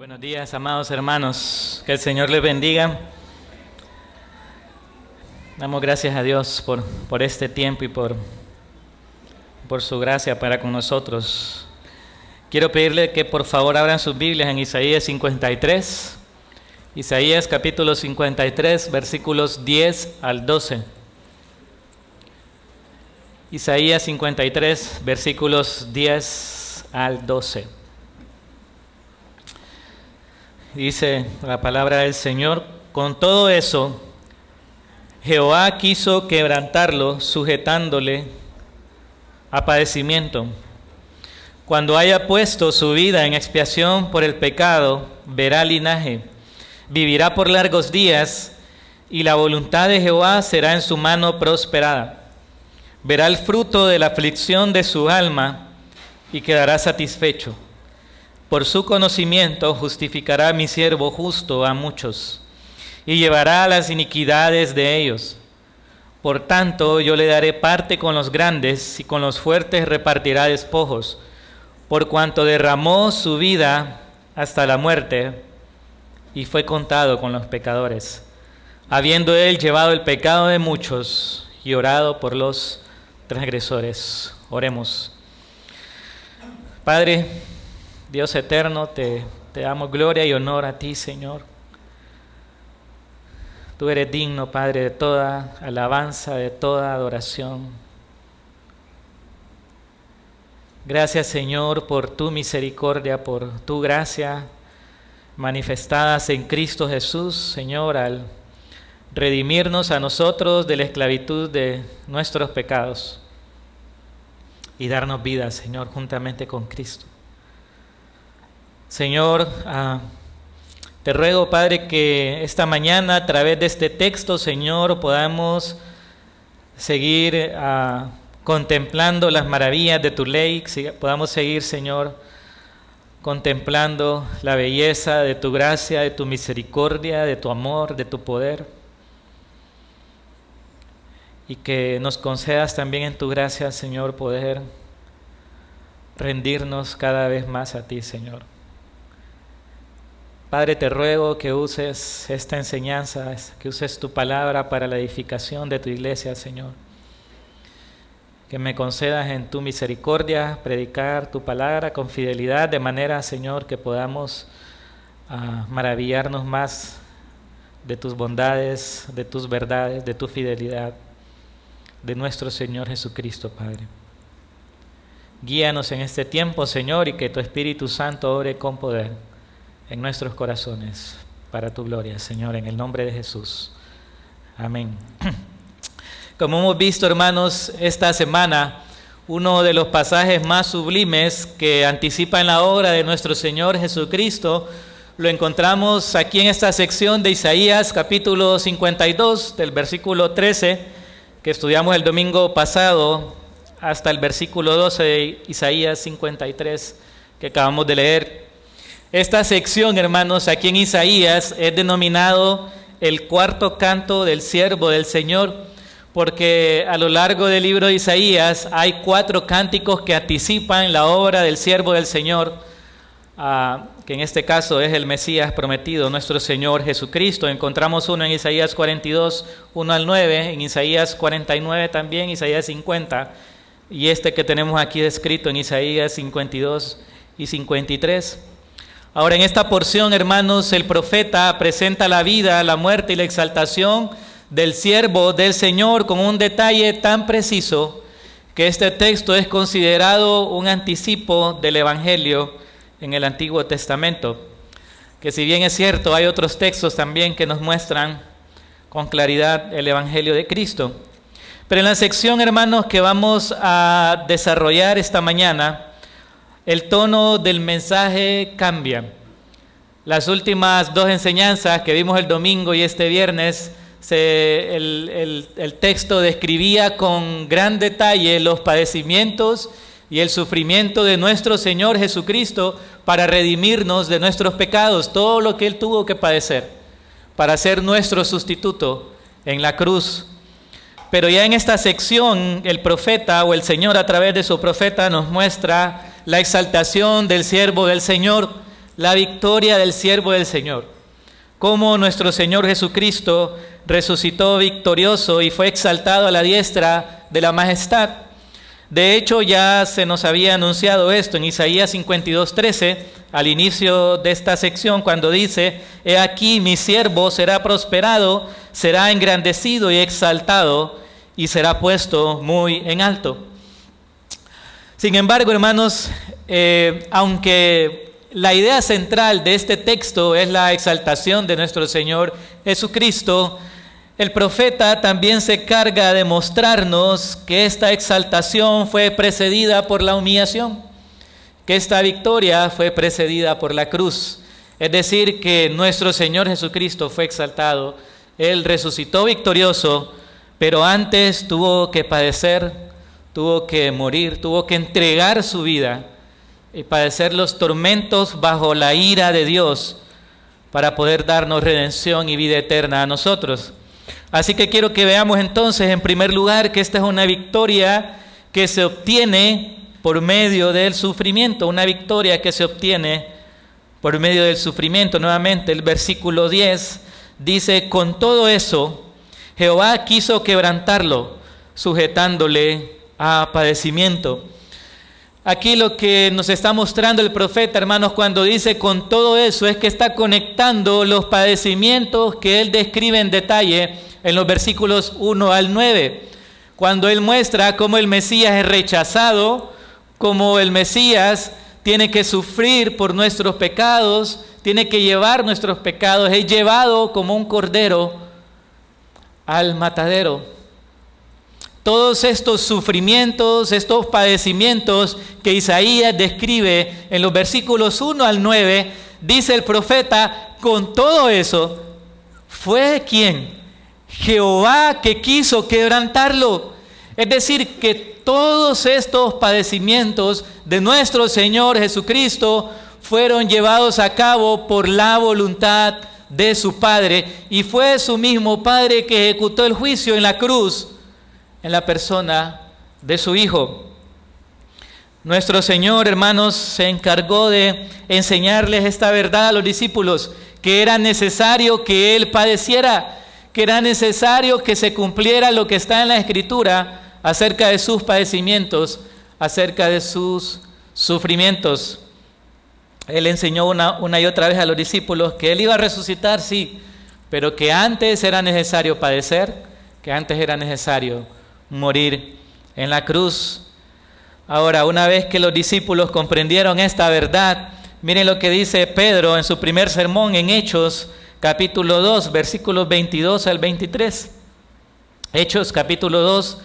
Buenos días, amados hermanos. Que el Señor les bendiga. Damos gracias a Dios por este tiempo y por su gracia para con nosotros. Quiero pedirle que por favor abran sus Biblias en Isaías 53. Isaías capítulo 53, versículos 10 al 12. Isaías 53, versículos 10 al 12. Dice la palabra del Señor: con todo eso, Jehová quiso quebrantarlo, sujetándole a padecimiento. Cuando haya puesto su vida en expiación por el pecado, verá linaje, vivirá por largos días, y la voluntad de Jehová será en su mano prosperada. Verá el fruto de la aflicción de su alma y quedará satisfecho. Por su conocimiento justificará mi siervo justo a muchos, y llevará las iniquidades de ellos. Por tanto, yo le daré parte con los grandes, y con los fuertes repartirá despojos, por cuanto derramó su vida hasta la muerte, y fue contado con los pecadores, habiendo él llevado el pecado de muchos, y orado por los transgresores. Oremos. Padre, Dios eterno, te damos gloria y honor a ti, Señor. Tú eres digno, Padre, de toda alabanza, de toda adoración. Gracias, Señor, por tu misericordia, por tu gracia manifestadas en Cristo Jesús, Señor, al redimirnos a nosotros de la esclavitud de nuestros pecados y darnos vida, Señor, juntamente con Cristo. Señor, te ruego, Padre, que esta mañana a través de este texto, Señor, podamos seguir contemplando las maravillas de tu ley, podamos seguir, Señor, contemplando la belleza de tu gracia, de tu misericordia, de tu amor, de tu poder, y que nos concedas también en tu gracia, Señor, poder rendirnos cada vez más a ti, Señor. Padre, te ruego que uses esta enseñanza, que uses tu palabra para la edificación de tu iglesia, Señor. Que me concedas en tu misericordia predicar tu palabra con fidelidad, de manera, Señor, que podamos maravillarnos más de tus bondades, de tus verdades, de tu fidelidad, de nuestro Señor Jesucristo, Padre. Guíanos en este tiempo, Señor, y que tu Espíritu Santo obre con poder en nuestros corazones, para tu gloria, Señor, en el nombre de Jesús. Amén. Como hemos visto, hermanos, esta semana, uno de los pasajes más sublimes que anticipan la obra de nuestro Señor Jesucristo, lo encontramos aquí en esta sección de Isaías, capítulo 52, del versículo 13, que estudiamos el domingo pasado, hasta el versículo 12 de Isaías 53, que acabamos de leer. Esta sección, hermanos, aquí en Isaías es denominado el cuarto canto del siervo del Señor, porque a lo largo del libro de Isaías hay 4 cánticos que anticipan la obra del siervo del Señor, que en este caso es el Mesías prometido, nuestro Señor Jesucristo. Encontramos uno en Isaías 42, 1 al 9, en Isaías 49 también, Isaías 50, y este que tenemos aquí descrito en Isaías 52 y 53. Ahora, en esta porción, hermanos, el profeta presenta la vida, la muerte y la exaltación del siervo del Señor con un detalle tan preciso que este texto es considerado un anticipo del Evangelio en el Antiguo Testamento. Que si bien es cierto, hay otros textos también que nos muestran con claridad el Evangelio de Cristo. Pero en la sección, hermanos, que vamos a desarrollar esta mañana, el tono del mensaje cambia. Las últimas 2 enseñanzas que vimos el domingo y este viernes, el texto describía con gran detalle los padecimientos y el sufrimiento de nuestro Señor Jesucristo para redimirnos de nuestros pecados, todo lo que Él tuvo que padecer para ser nuestro sustituto en la cruz. Pero ya en esta sección, el profeta o el Señor a través de su profeta nos muestra la exaltación del siervo del Señor, la victoria del siervo del Señor. Cómo nuestro Señor Jesucristo resucitó victorioso y fue exaltado a la diestra de la majestad. De hecho, ya se nos había anunciado esto en Isaías 52:13, al inicio de esta sección, cuando dice: «He aquí, mi siervo será prosperado, será engrandecido y exaltado, y será puesto muy en alto». Sin embargo, hermanos, aunque la idea central de este texto es la exaltación de nuestro Señor Jesucristo, el profeta también se carga de mostrarnos que esta exaltación fue precedida por la humillación, que esta victoria fue precedida por la cruz. Es decir, que nuestro Señor Jesucristo fue exaltado, Él resucitó victorioso, pero antes tuvo que padecer, tuvo que morir, tuvo que entregar su vida y padecer los tormentos bajo la ira de Dios para poder darnos redención y vida eterna a nosotros. Así que quiero que veamos entonces, en primer lugar, que esta es una victoria que se obtiene por medio del sufrimiento, una victoria que se obtiene por medio del sufrimiento. Nuevamente, el versículo 10 dice: «Con todo eso, Jehová quiso quebrantarlo, sujetándole a padecimiento». Aquí lo que nos está mostrando el profeta, hermanos, cuando dice «con todo eso», es que está conectando los padecimientos que él describe en detalle en los versículos 1 al 9, cuando él muestra cómo el Mesías es rechazado, cómo el Mesías tiene que sufrir por nuestros pecados, tiene que llevar nuestros pecados, es llevado como un cordero al matadero. Todos estos sufrimientos, estos padecimientos que Isaías describe en los versículos 1 al 9, dice el profeta: con todo eso, ¿fue quién? Jehová, que quiso quebrantarlo. Es decir, que todos estos padecimientos de nuestro Señor Jesucristo fueron llevados a cabo por la voluntad de su Padre, y fue su mismo Padre que ejecutó el juicio en la cruz en la persona de su Hijo. Nuestro Señor, hermanos, se encargó de enseñarles esta verdad a los discípulos, que era necesario que Él padeciera, que era necesario que se cumpliera lo que está en la Escritura acerca de sus padecimientos, acerca de sus sufrimientos. Él enseñó una y otra vez a los discípulos que Él iba a resucitar, sí, pero que antes era necesario padecer, que antes era necesario morir en la cruz. Ahora, una vez que los discípulos comprendieron esta verdad, miren lo que dice Pedro en su primer sermón en Hechos, capítulo 2, versículos 22 al 23. Hechos, capítulo 2,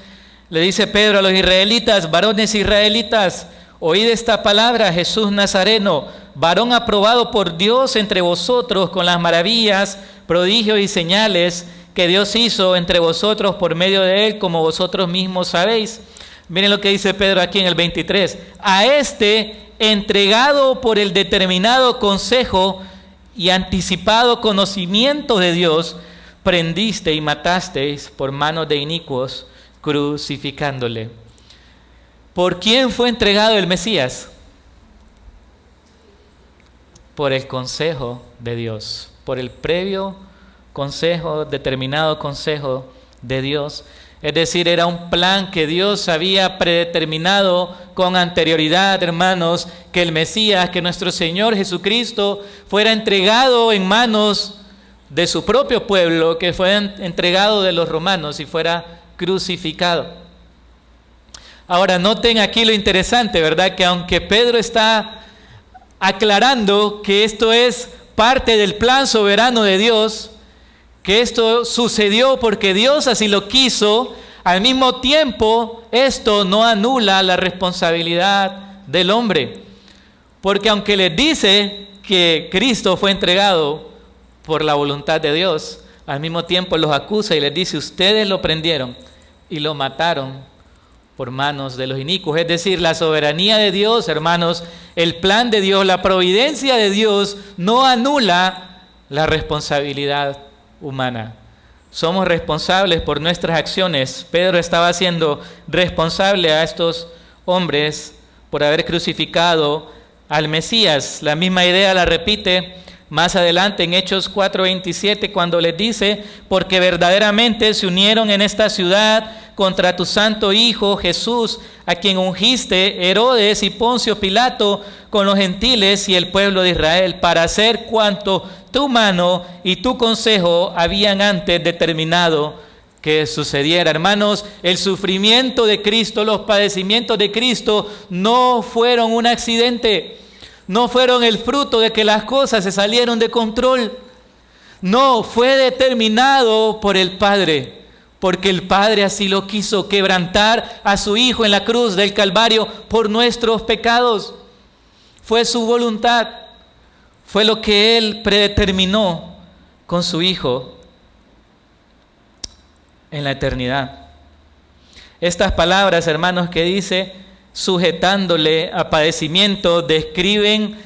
le dice Pedro a los israelitas: «Varones israelitas, oíd esta palabra: Jesús Nazareno, varón aprobado por Dios entre vosotros con las maravillas, prodigios y señales que Dios hizo entre vosotros por medio de él, como vosotros mismos sabéis». Miren lo que dice Pedro aquí en el 23. «A este, entregado por el determinado consejo y anticipado conocimiento de Dios, prendiste y matasteis por manos de inicuos, crucificándole». ¿Por quién fue entregado el Mesías? Por el consejo de Dios, por el previo consejo, determinado consejo de Dios. Es decir, era un plan que Dios había predeterminado con anterioridad, hermanos, que el Mesías, que nuestro Señor Jesucristo fuera entregado en manos de su propio pueblo, que fuera entregado de los romanos y fuera crucificado. Ahora, noten aquí lo interesante, ¿verdad? Que aunque Pedro está aclarando que esto es parte del plan soberano de Dios, que esto sucedió porque Dios así lo quiso, al mismo tiempo esto no anula la responsabilidad del hombre. Porque aunque les dice que Cristo fue entregado por la voluntad de Dios, al mismo tiempo los acusa y les dice: ustedes lo prendieron y lo mataron por manos de los inicuos. Es decir, la soberanía de Dios, hermanos, el plan de Dios, la providencia de Dios no anula la responsabilidad humana. Somos responsables por nuestras acciones. Pedro estaba siendo responsable a estos hombres por haber crucificado al Mesías. La misma idea la repite más adelante en Hechos 4:27 cuando les dice: porque verdaderamente se unieron en esta ciudad contra tu santo Hijo Jesús, a quien ungiste Herodes y Poncio Pilato con los gentiles y el pueblo de Israel, para hacer cuanto tu mano y tu consejo habían antes determinado que sucediera. Hermanos, el sufrimiento de Cristo, los padecimientos de Cristo no fueron un accidente, no fueron el fruto de que las cosas se salieron de control. No, fue determinado por el Padre, porque el Padre así lo quiso, quebrantar a su Hijo en la cruz del Calvario por nuestros pecados. Fue su voluntad, fue lo que Él predeterminó con su Hijo en la eternidad. Estas palabras, hermanos, que dice, sujetándole a padecimiento, describen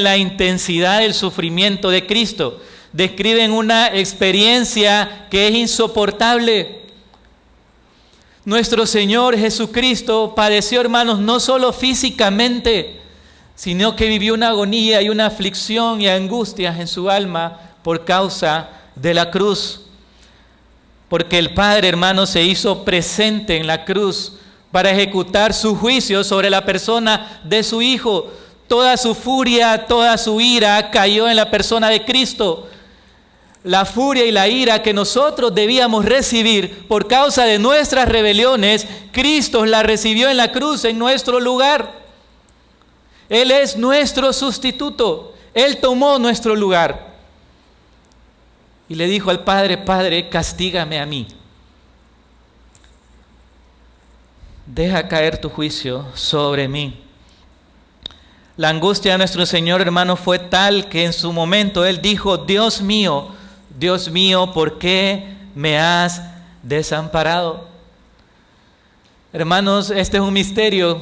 la intensidad del sufrimiento de Cristo, describen una experiencia que es insoportable. Nuestro Señor Jesucristo padeció, hermanos, no solo físicamente, sino que vivió una agonía y una aflicción y angustias en su alma por causa de la cruz. Porque el Padre, hermanos, se hizo presente en la cruz para ejecutar su juicio sobre la persona de su Hijo. Toda su furia, toda su ira cayó en la persona de Cristo. La furia y la ira que nosotros debíamos recibir por causa de nuestras rebeliones, Cristo la recibió en la cruz en nuestro lugar. Él es nuestro sustituto. Él tomó nuestro lugar. Y le dijo al Padre: Padre, castígame a mí. Deja caer tu juicio sobre mí. La angustia de nuestro Señor, hermano, fue tal que en su momento Él dijo: Dios mío, ¿por qué me has desamparado? Hermanos, este es un misterio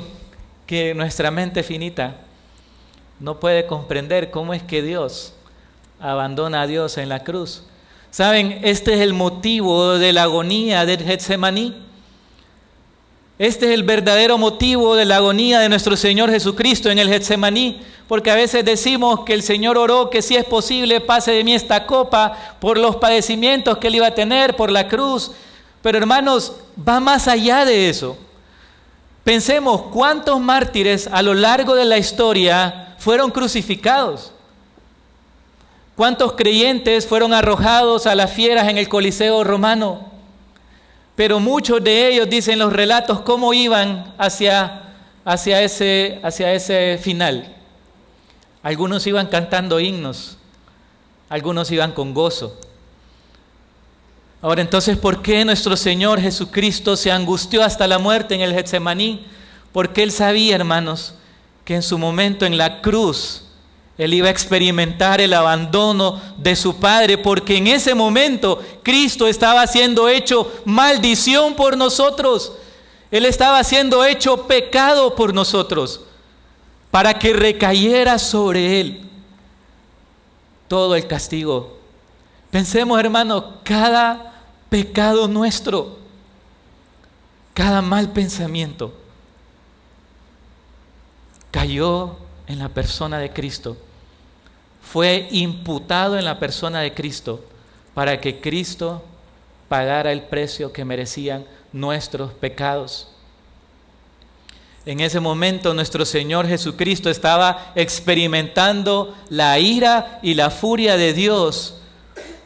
que nuestra mente finita no puede comprender. ¿Cómo es que Dios abandona a Dios en la cruz? ¿Saben? Este es el motivo de la agonía del Getsemaní. Este es el verdadero motivo de la agonía de nuestro Señor Jesucristo en el Getsemaní. Porque a veces decimos que el Señor oró que si es posible pase de mí esta copa por los padecimientos que Él iba a tener, por la cruz. Pero hermanos, va más allá de eso. Pensemos cuántos mártires a lo largo de la historia fueron crucificados. Cuántos creyentes fueron arrojados a las fieras en el Coliseo romano. Pero muchos de ellos, dicen los relatos, cómo iban hacia ese final. Algunos iban cantando himnos, algunos iban con gozo. Ahora entonces, ¿por qué nuestro Señor Jesucristo se angustió hasta la muerte en el Getsemaní? Porque Él sabía, hermanos, que en su momento en la cruz Él iba a experimentar el abandono de su Padre, porque en ese momento Cristo estaba siendo hecho maldición por nosotros. Él estaba siendo hecho pecado por nosotros, para que recayera sobre Él todo el castigo. Pensemos, hermanos, cada pecado nuestro, cada mal pensamiento, cayó en la persona de Cristo. Fue imputado en la persona de Cristo para que Cristo pagara el precio que merecían nuestros pecados. En ese momento nuestro Señor Jesucristo estaba experimentando la ira y la furia de Dios,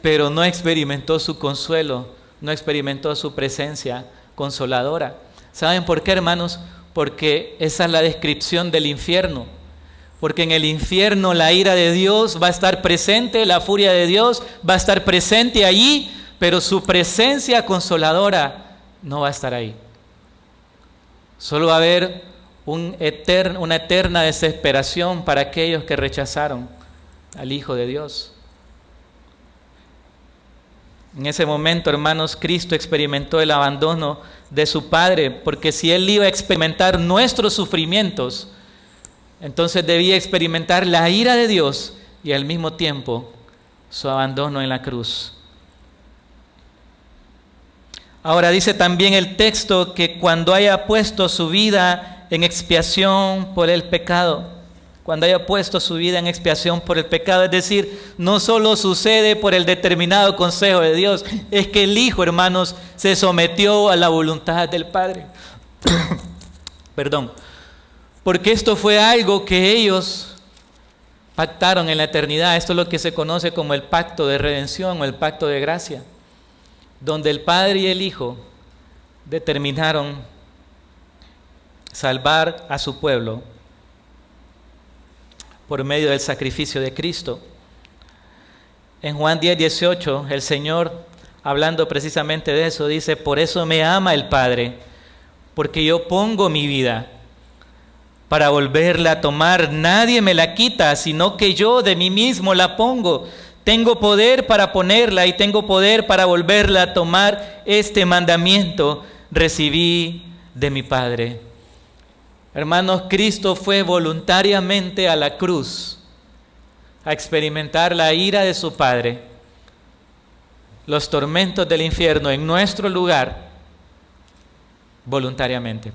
pero no experimentó su consuelo, no experimentó su presencia consoladora. ¿Saben por qué, hermanos? Porque esa es la descripción del infierno. Porque en el infierno la ira de Dios va a estar presente, la furia de Dios va a estar presente allí, pero su presencia consoladora no va a estar ahí. Solo va a haber una eterna desesperación para aquellos que rechazaron al Hijo de Dios. En ese momento, hermanos, Cristo experimentó el abandono de su Padre, porque si Él iba a experimentar nuestros sufrimientos, entonces debía experimentar la ira de Dios y al mismo tiempo su abandono en la cruz. Ahora dice también el texto que cuando haya puesto su vida en expiación por el pecado, cuando haya puesto su vida en expiación por el pecado. Es decir, no solo sucede por el determinado consejo de Dios, es que el Hijo, hermanos, se sometió a la voluntad del Padre. Perdón. Porque esto fue algo que ellos pactaron en la eternidad. Esto es lo que se conoce como el pacto de redención o el pacto de gracia, donde el Padre y el Hijo determinaron salvar a su pueblo por medio del sacrificio de Cristo. En Juan 10:18, el Señor, hablando precisamente de eso, dice: por eso me ama el Padre, porque yo pongo mi vida para volverla a tomar. Nadie me la quita, sino que yo de mí mismo la pongo. Tengo poder para ponerla y tengo poder para volverla a tomar. Este mandamiento recibí de mi Padre. Hermanos, Cristo fue voluntariamente a la cruz a experimentar la ira de su Padre, los tormentos del infierno en nuestro lugar, voluntariamente.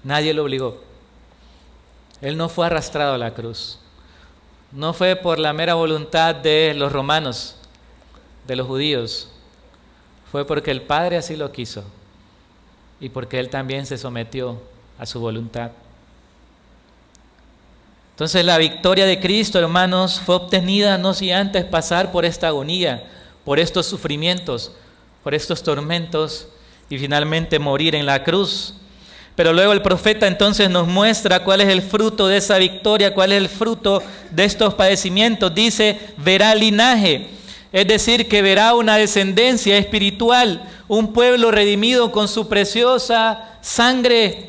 Nadie lo obligó. Él no fue arrastrado a la cruz. No fue por la mera voluntad de los romanos, de los judíos. Fue porque el Padre así lo quiso y porque Él también se sometió a su voluntad. Entonces la victoria de Cristo, hermanos, fue obtenida no sin antes pasar por esta agonía, por estos sufrimientos, por estos tormentos y finalmente morir en la cruz. Pero luego el profeta entonces nos muestra cuál es el fruto de esa victoria, cuál es el fruto de estos padecimientos. Dice: verá linaje, es decir, que verá una descendencia espiritual, un pueblo redimido con su preciosa sangre.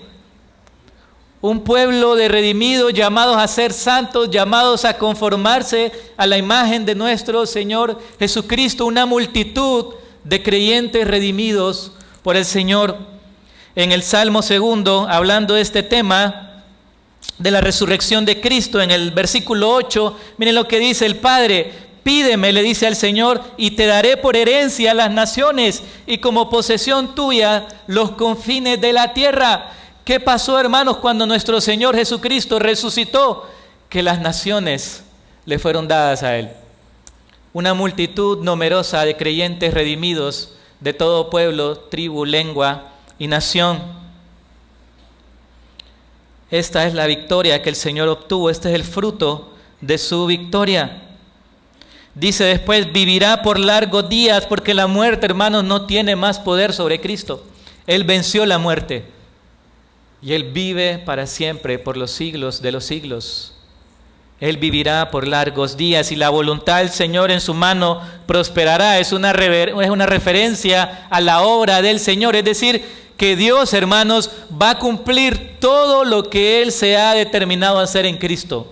Un pueblo de redimidos llamados a ser santos, llamados a conformarse a la imagen de nuestro Señor Jesucristo. Una multitud de creyentes redimidos por el Señor. En el Salmo 2, hablando de este tema, de la resurrección de Cristo, en el versículo 8, miren lo que dice el Padre: pídeme, le dice al Señor, y te daré por herencia las naciones y como posesión tuya los confines de la tierra. ¿Qué pasó, hermanos, cuando nuestro Señor Jesucristo resucitó? Que las naciones le fueron dadas a Él. Una multitud numerosa de creyentes redimidos de todo pueblo, tribu, lengua y nación. Esta es la victoria que el Señor obtuvo. Este es el fruto de su victoria. Dice después: vivirá por largos días, porque la muerte, hermanos, no tiene más poder sobre Cristo. Él venció la muerte. Y Él vive para siempre, por los siglos de los siglos. Él vivirá por largos días y la voluntad del Señor en su mano prosperará. Es una referencia a la obra del Señor. Es decir, que Dios, hermanos, va a cumplir todo lo que Él se ha determinado a hacer en Cristo.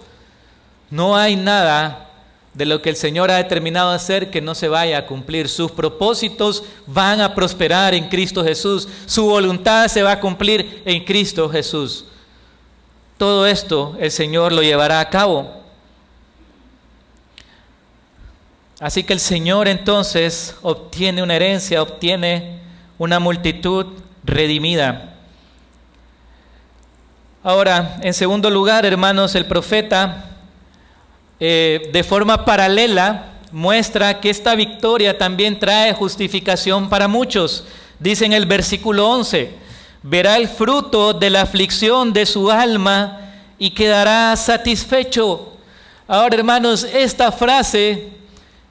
No hay nada de lo que el Señor ha determinado hacer que no se vaya a cumplir. Sus propósitos van a prosperar en Cristo Jesús. Su voluntad se va a cumplir en Cristo Jesús. Todo esto el Señor lo llevará a cabo. Así que el Señor entonces obtiene una herencia, obtiene una multitud redimida. Ahora, en segundo lugar, hermanos, el profeta de forma paralela muestra que esta victoria también trae justificación para muchos. Dice en el versículo 11: verá el fruto de la aflicción de su alma y quedará satisfecho. Ahora, hermanos, esta frase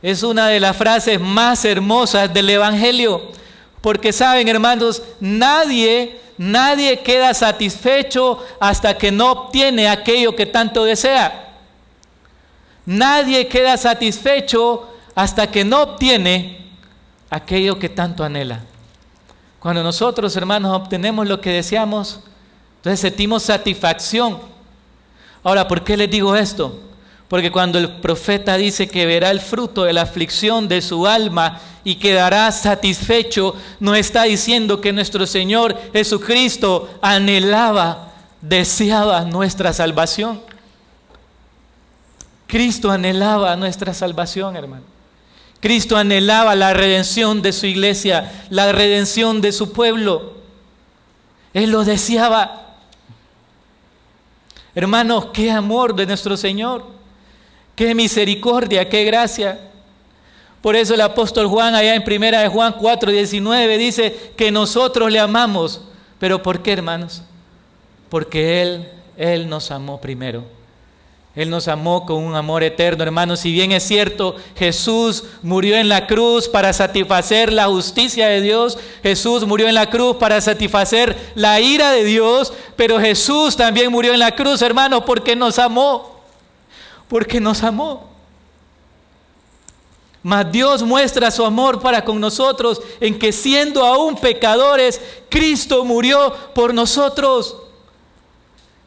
es una de las frases más hermosas del Evangelio, porque saben, hermanos, nadie queda satisfecho hasta que no obtiene aquello que tanto desea. Nadie queda satisfecho hasta que no obtiene aquello que tanto anhela. Cuando nosotros, hermanos, obtenemos lo que deseamos, entonces sentimos satisfacción. Ahora, ¿por qué les digo esto? Porque cuando el profeta dice que verá el fruto de la aflicción de su alma y quedará satisfecho, nos está diciendo que nuestro Señor Jesucristo anhelaba, deseaba nuestra salvación. Cristo anhelaba nuestra salvación, hermano. Cristo anhelaba la redención de su iglesia, la redención de su pueblo. Él lo deseaba. Hermanos, qué amor de nuestro Señor, qué misericordia, qué gracia. Por eso el apóstol Juan, allá en 1 de Juan 4:19, dice que nosotros le amamos. ¿Pero por qué, hermanos? Porque Él nos amó primero. Él nos amó con un amor eterno, hermanos. Si bien es cierto, Jesús murió en la cruz para satisfacer la justicia de Dios. Jesús murió en la cruz para satisfacer la ira de Dios. Pero Jesús también murió en la cruz, hermanos, porque nos amó. Porque nos amó. Mas Dios muestra su amor para con nosotros en que siendo aún pecadores, Cristo murió por nosotros.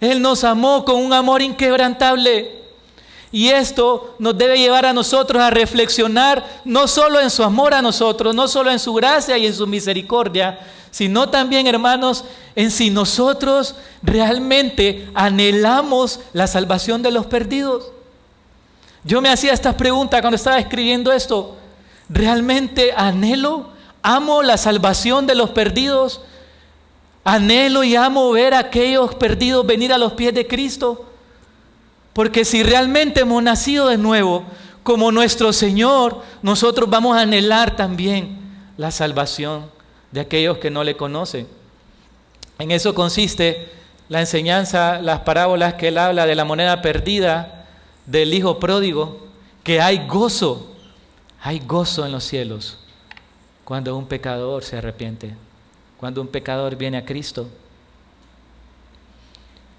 Él nos amó con un amor inquebrantable. Y esto nos debe llevar a nosotros a reflexionar no solo en su amor a nosotros, no solo en su gracia y en su misericordia, sino también, hermanos, en si nosotros realmente anhelamos la salvación de los perdidos. Yo me hacía esta pregunta cuando estaba escribiendo esto. ¿Realmente amo la salvación de los perdidos? Anhelo y amo ver a aquellos perdidos venir a los pies de Cristo. Porque si realmente hemos nacido de nuevo, como nuestro Señor, nosotros vamos a anhelar también la salvación de aquellos que no le conocen. En eso consiste la enseñanza, las parábolas que Él habla de la moneda perdida, del hijo pródigo, que hay gozo en los cielos cuando un pecador se arrepiente. Cuando un pecador viene a Cristo.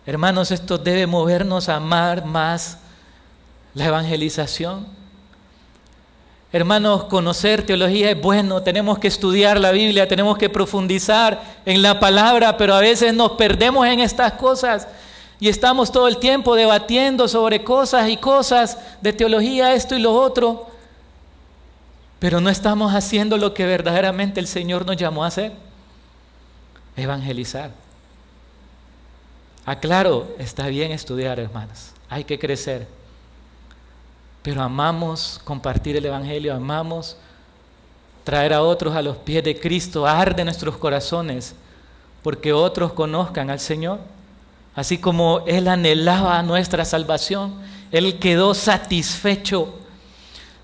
Hermanos, esto debe movernos a amar más la evangelización. Hermanos, conocer teología es bueno, tenemos que estudiar la Biblia, tenemos que profundizar en la palabra, pero a veces nos perdemos en estas cosas y estamos todo el tiempo debatiendo sobre cosas y cosas de teología, esto y lo otro, pero no estamos haciendo lo que verdaderamente el Señor nos llamó a hacer. Evangelizar. Aclaro, está bien estudiar, hermanos, hay que crecer, pero amamos compartir el Evangelio, amamos traer a otros a los pies de Cristo, arde nuestros corazones porque otros conozcan al Señor, así como Él anhelaba nuestra salvación, Él quedó satisfecho.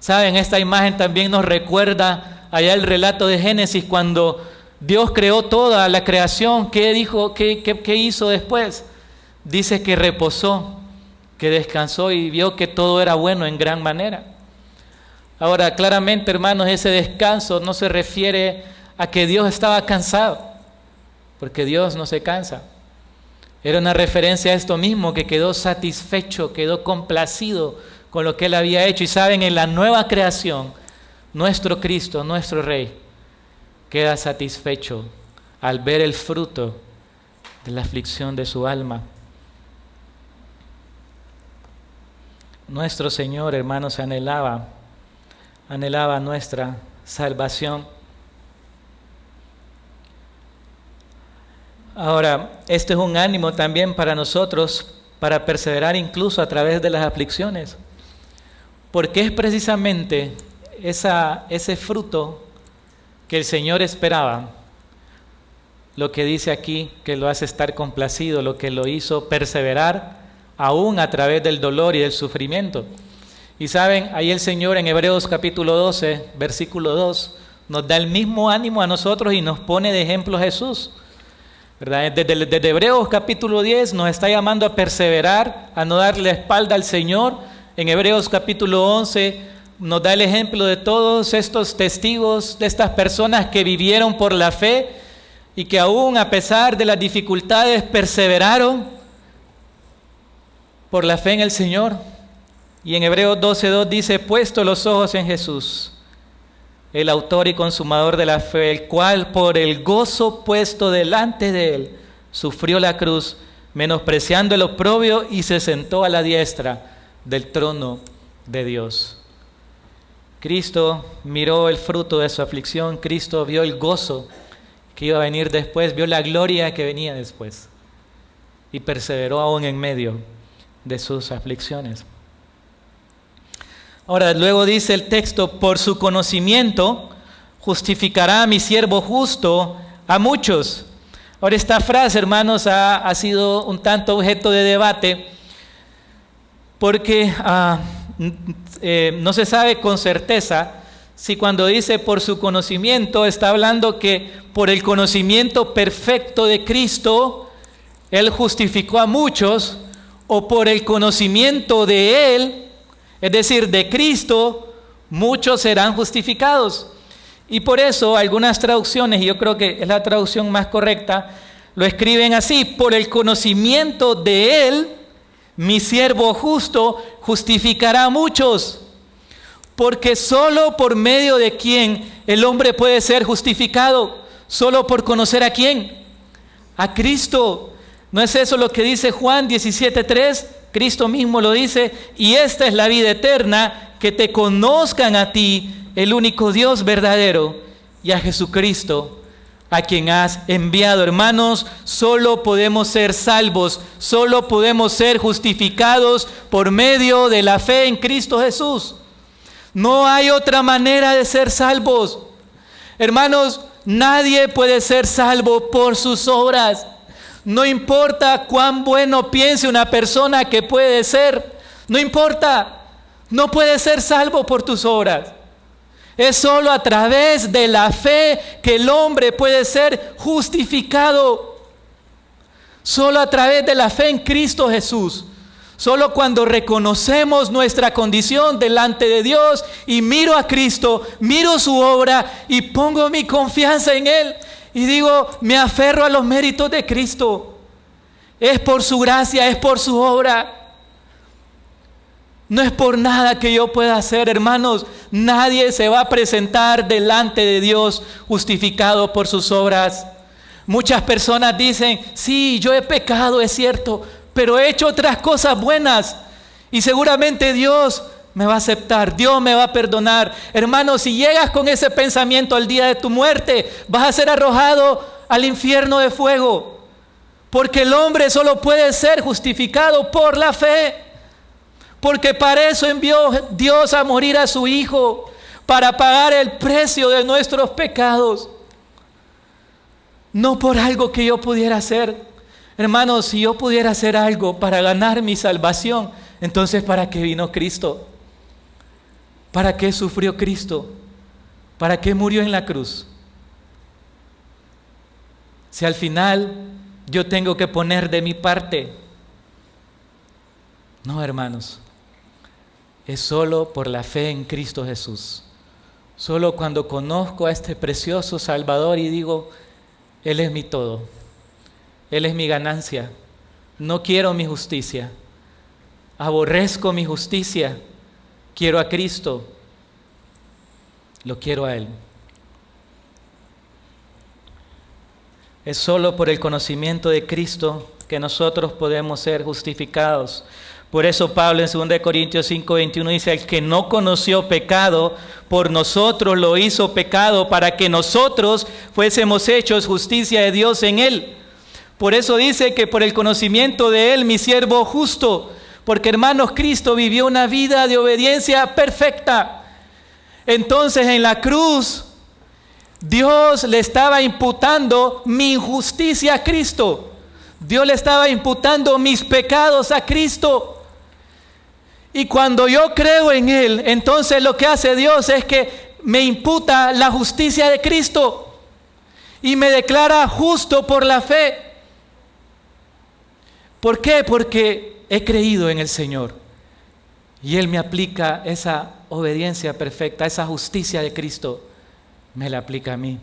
Saben, esta imagen también nos recuerda allá el relato de Génesis cuando Dios creó toda la creación. ¿Qué dijo? ¿Qué hizo después? Dice que reposó, que descansó y vio que todo era bueno en gran manera. Ahora, claramente, hermanos, ese descanso no se refiere a que Dios estaba cansado, porque Dios no se cansa. Era una referencia a esto mismo, que quedó satisfecho, quedó complacido con lo que Él había hecho. Y saben, en la nueva creación, nuestro Cristo, nuestro Rey, queda satisfecho al ver el fruto de la aflicción de su alma. Nuestro Señor, hermanos, anhelaba nuestra salvación. Ahora, este es un ánimo también para nosotros para perseverar incluso a través de las aflicciones, porque es precisamente ese fruto que el Señor esperaba, lo que dice aquí, que lo hace estar complacido, lo que lo hizo perseverar aún a través del dolor y del sufrimiento. Y saben, ahí el Señor en Hebreos capítulo 12, versículo 2, nos da el mismo ánimo a nosotros y nos pone de ejemplo Jesús, ¿verdad? Desde Hebreos capítulo 10 nos está llamando a perseverar, a no darle la espalda al Señor. En Hebreos capítulo 11 nos da el ejemplo de todos estos testigos, de estas personas que vivieron por la fe y que aún a pesar de las dificultades perseveraron por la fe en el Señor. Y en Hebreos 12:2 dice: puesto los ojos en Jesús, el autor y consumador de la fe, el cual por el gozo puesto delante de Él sufrió la cruz, menospreciando el oprobio, y se sentó a la diestra del trono de Dios. Cristo miró el fruto de su aflicción, Cristo vio el gozo que iba a venir después, vio la gloria que venía después y perseveró aún en medio de sus aflicciones. Ahora, luego dice el texto: por su conocimiento justificará a mi siervo justo a muchos. Ahora, esta frase, hermanos, ha sido un tanto objeto de debate, Porque no se sabe con certeza si cuando dice por su conocimiento está hablando que por el conocimiento perfecto de Cristo Él justificó a muchos, o por el conocimiento de Él, es decir, de Cristo, muchos serán justificados. Y por eso algunas traducciones, y yo creo que es la traducción más correcta, lo escriben así: por el conocimiento de Él, mi siervo justo justificará a muchos. Porque solo por medio de quién el hombre puede ser justificado, solo por conocer a quién, a Cristo. ¿No es eso lo que dice Juan 17:3? Cristo mismo lo dice: y esta es la vida eterna, que te conozcan a ti, el único Dios verdadero, y a Jesucristo, a quien has enviado. Hermanos, solo podemos ser salvos, solo podemos ser justificados por medio de la fe en Cristo Jesús. No hay otra manera de ser salvos. Hermanos, nadie puede ser salvo por sus obras. No importa cuán bueno piense una persona que puede ser, no importa, no puede ser salvo por tus obras. Es solo a través de la fe que el hombre puede ser justificado. Solo a través de la fe en Cristo Jesús. Solo cuando reconocemos nuestra condición delante de Dios y miro a Cristo, miro su obra y pongo mi confianza en Él y digo, me aferro a los méritos de Cristo. Es por su gracia, es por su obra. No es por nada que yo pueda hacer, hermanos. Nadie se va a presentar delante de Dios justificado por sus obras. Muchas personas dicen, sí, yo he pecado, es cierto, pero he hecho otras cosas buenas y seguramente Dios me va a aceptar, Dios me va a perdonar. Hermano, si llegas con ese pensamiento al día de tu muerte, vas a ser arrojado al infierno de fuego, porque el hombre solo puede ser justificado por la fe, porque para eso envió Dios a morir a su Hijo, para pagar el precio de nuestros pecados, no por algo que yo pudiera hacer. Hermanos, si yo pudiera hacer algo para ganar mi salvación, entonces ¿para qué vino Cristo? ¿Para qué sufrió Cristo? ¿Para qué murió en la cruz? Si al final yo tengo que poner de mi parte. No, hermanos, es solo por la fe en Cristo Jesús. Solo cuando conozco a este precioso Salvador y digo, Él es mi todo. Él es mi ganancia. No quiero mi justicia. Aborrezco mi justicia. Quiero a Cristo. Lo quiero a Él. Es solo por el conocimiento de Cristo que nosotros podemos ser justificados. Por eso Pablo en 2 Corintios 5:21 dice, el que no conoció pecado, por nosotros lo hizo pecado, para que nosotros fuésemos hechos justicia de Dios en Él. Por eso dice que por el conocimiento de Él, mi siervo justo, porque hermanos, Cristo vivió una vida de obediencia perfecta. Entonces en la cruz, Dios le estaba imputando mi injusticia a Cristo. Dios le estaba imputando mis pecados a Cristo. Y cuando yo creo en Él, entonces lo que hace Dios es que me imputa la justicia de Cristo y me declara justo por la fe. ¿Por qué? Porque he creído en el Señor y Él me aplica esa obediencia perfecta, esa justicia de Cristo, me la aplica a mí.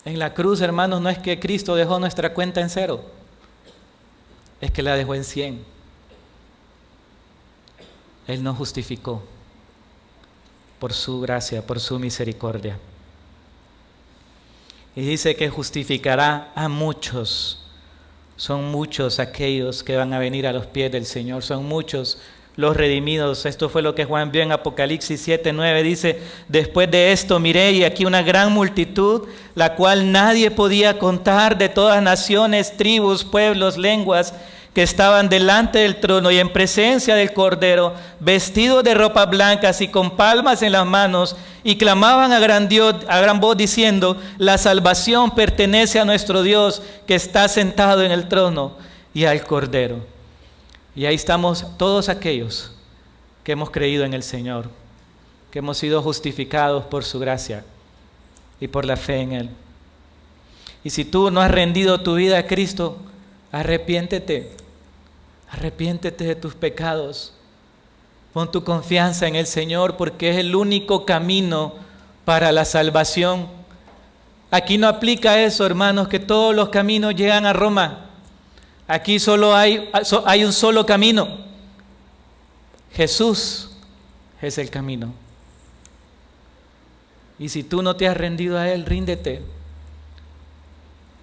En la cruz, hermanos, no es que Cristo dejó nuestra cuenta en 0, es que la dejó en 100. Él nos justificó por su gracia, por su misericordia. Y dice que justificará a muchos. Son muchos aquellos que van a venir a los pies del Señor, son muchos los redimidos. Esto fue lo que Juan vio en Apocalipsis 7:9, dice, después de esto miré y aquí una gran multitud, la cual nadie podía contar, de todas naciones, tribus, pueblos, lenguas, que estaban delante del trono y en presencia del Cordero, vestidos de ropas blancas y con palmas en las manos, y clamaban a gran voz diciendo, la salvación pertenece a nuestro Dios que está sentado en el trono y al Cordero. Y ahí estamos todos aquellos que hemos creído en el Señor, que hemos sido justificados por su gracia y por la fe en Él. Y si tú no has rendido tu vida a Cristo, arrepiéntete de tus pecados. Pon tu confianza en el Señor, porque es el único camino para la salvación. Aquí no aplica eso, hermanos, que todos los caminos llegan a Roma. Aquí solo hay un solo camino. Jesús es el camino. Y si tú no te has rendido a Él, ríndete.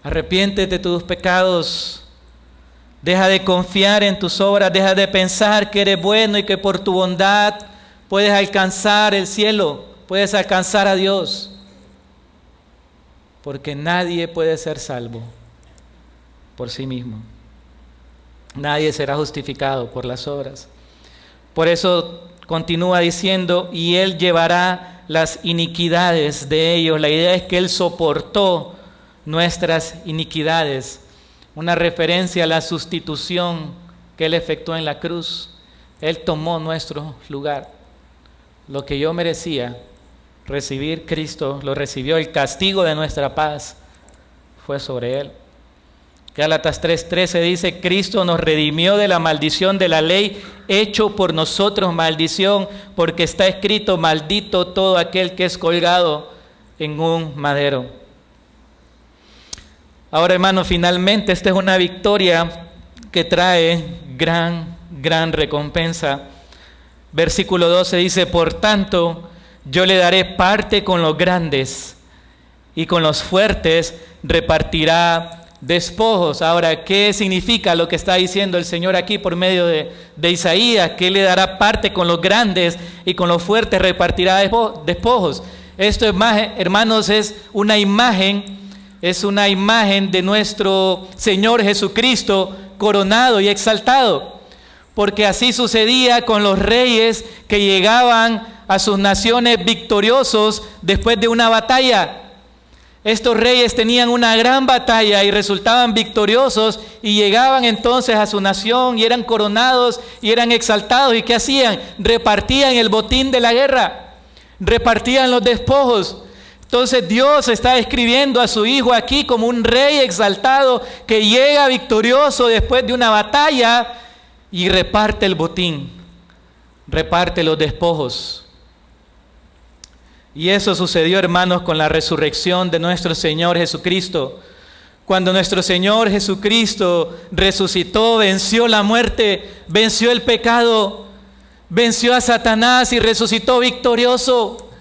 Arrepiéntete de tus pecados. Deja de confiar en tus obras. Deja de pensar que eres bueno y que por tu bondad puedes alcanzar el cielo. Puedes alcanzar a Dios. Porque nadie puede ser salvo por sí mismo. Nadie será justificado por las obras. Por eso continúa diciendo, y Él llevará las iniquidades de ellos. La idea es que Él soportó nuestras iniquidades. Una referencia a la sustitución que Él efectuó en la cruz. Él tomó nuestro lugar. Lo que yo merecía recibir, Cristo lo recibió. El castigo de nuestra paz fue sobre Él. Gálatas 3:13 dice, Cristo nos redimió de la maldición de la ley, hecho por nosotros maldición, porque está escrito, maldito todo aquel que es colgado en un madero. Ahora, hermano, finalmente esta es una victoria que trae gran recompensa. Versículo 12 dice, por tanto, yo le daré parte con los grandes y con los fuertes repartirá despojos. Ahora, ¿qué significa lo que está diciendo el Señor aquí por medio de Isaías? Que Él le dará parte con los grandes y con los fuertes repartirá despojos. Esto, hermanos, es una imagen de nuestro Señor Jesucristo coronado y exaltado. Porque así sucedía con los reyes que llegaban a sus naciones victoriosos después de una batalla. Estos reyes tenían una gran batalla y resultaban victoriosos y llegaban entonces a su nación y eran coronados y eran exaltados. ¿Y qué hacían? Repartían el botín de la guerra, repartían los despojos. Entonces Dios está describiendo a su Hijo aquí como un rey exaltado que llega victorioso después de una batalla y reparte el botín, reparte los despojos. Y eso sucedió, hermanos, con la resurrección de nuestro Señor Jesucristo. Cuando nuestro Señor Jesucristo resucitó, venció la muerte, venció el pecado, venció a Satanás y resucitó victorioso.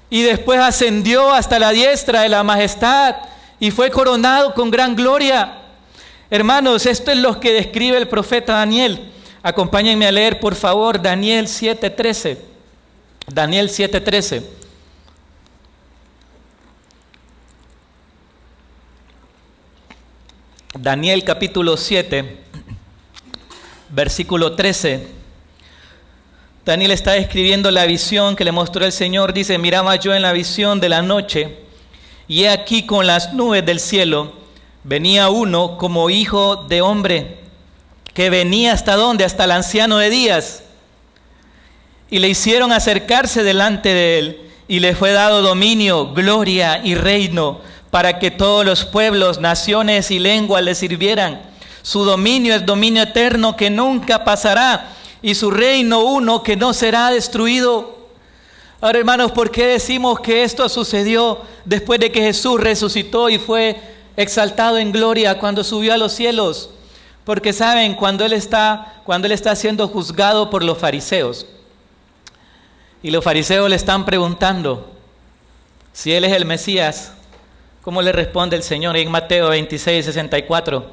Y después ascendió hasta la diestra de la majestad y fue coronado con gran gloria. Hermanos, esto es lo que describe el profeta Daniel. Acompáñenme a leer, por favor, Daniel 7:13. Daniel 7:13. Daniel capítulo 7, versículo 13. Daniel está describiendo la visión que le mostró el Señor. Dice, miraba yo en la visión de la noche, y he aquí con las nubes del cielo venía uno como hijo de hombre, que venía ¿hasta dónde? Hasta el anciano de días. Y le hicieron acercarse delante de él, y le fue dado dominio, gloria y reino, para que todos los pueblos, naciones y lenguas le sirvieran. Su dominio es dominio eterno que nunca pasará, y su reino uno que no será destruido. Ahora, hermanos, ¿por qué decimos que esto sucedió después de que Jesús resucitó y fue exaltado en gloria cuando subió a los cielos? Porque saben, cuando él está siendo juzgado por los fariseos, y los fariseos le están preguntando si él es el Mesías, ¿cómo le responde el Señor? En Mateo 26:64,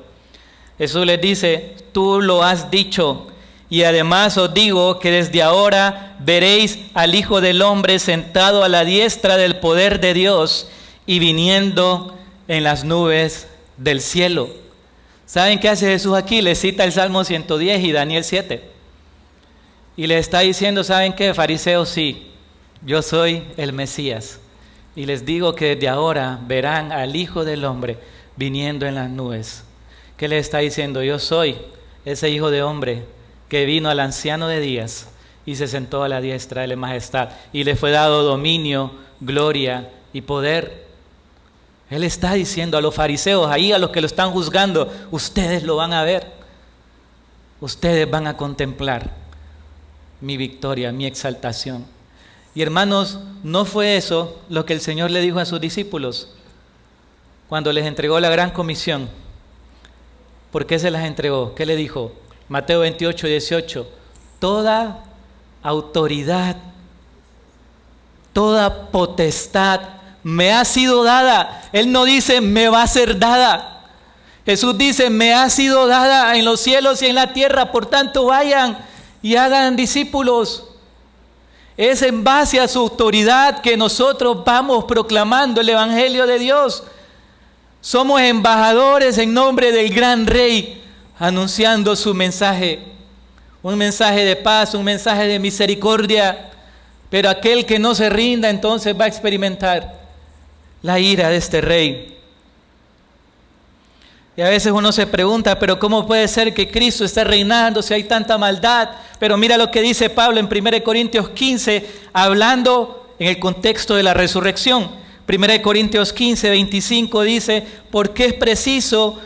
Jesús les dice, tú lo has dicho, y además os digo que desde ahora veréis al Hijo del Hombre sentado a la diestra del poder de Dios y viniendo en las nubes del cielo. ¿Saben qué hace Jesús aquí? Le cita el Salmo 110 y Daniel 7. Y le está diciendo, ¿saben qué, fariseos? Sí, yo soy el Mesías. Y les digo que desde ahora verán al Hijo del Hombre viniendo en las nubes. ¿Qué le está diciendo? Yo soy ese Hijo de hombre que vino al anciano de días y se sentó a la diestra de la majestad y le fue dado dominio, gloria y poder. Él está diciendo a los fariseos, ahí a los que lo están juzgando, ustedes lo van a ver, ustedes van a contemplar mi victoria, mi exaltación. Y hermanos, ¿no fue eso lo que el Señor le dijo a sus discípulos cuando les entregó la gran comisión? ¿Por qué se las entregó? ¿Qué le dijo? Mateo 28, 18. Toda autoridad, toda potestad me ha sido dada. Él no dice me va a ser dada. Jesús dice me ha sido dada en los cielos y en la tierra. Por tanto vayan y hagan discípulos. Es en base a su autoridad que nosotros vamos proclamando el Evangelio de Dios. Somos embajadores en nombre del gran Rey, anunciando su mensaje. Un mensaje de paz, un mensaje de misericordia. Pero aquel que no se rinda entonces va a experimentar la ira de este Rey. Y a veces uno se pregunta, pero ¿cómo puede ser que Cristo esté reinando si hay tanta maldad? Pero mira lo que dice Pablo en 1 Corintios 15, hablando en el contexto de la resurrección. 1 Corintios 15, 25 dice, porque preciso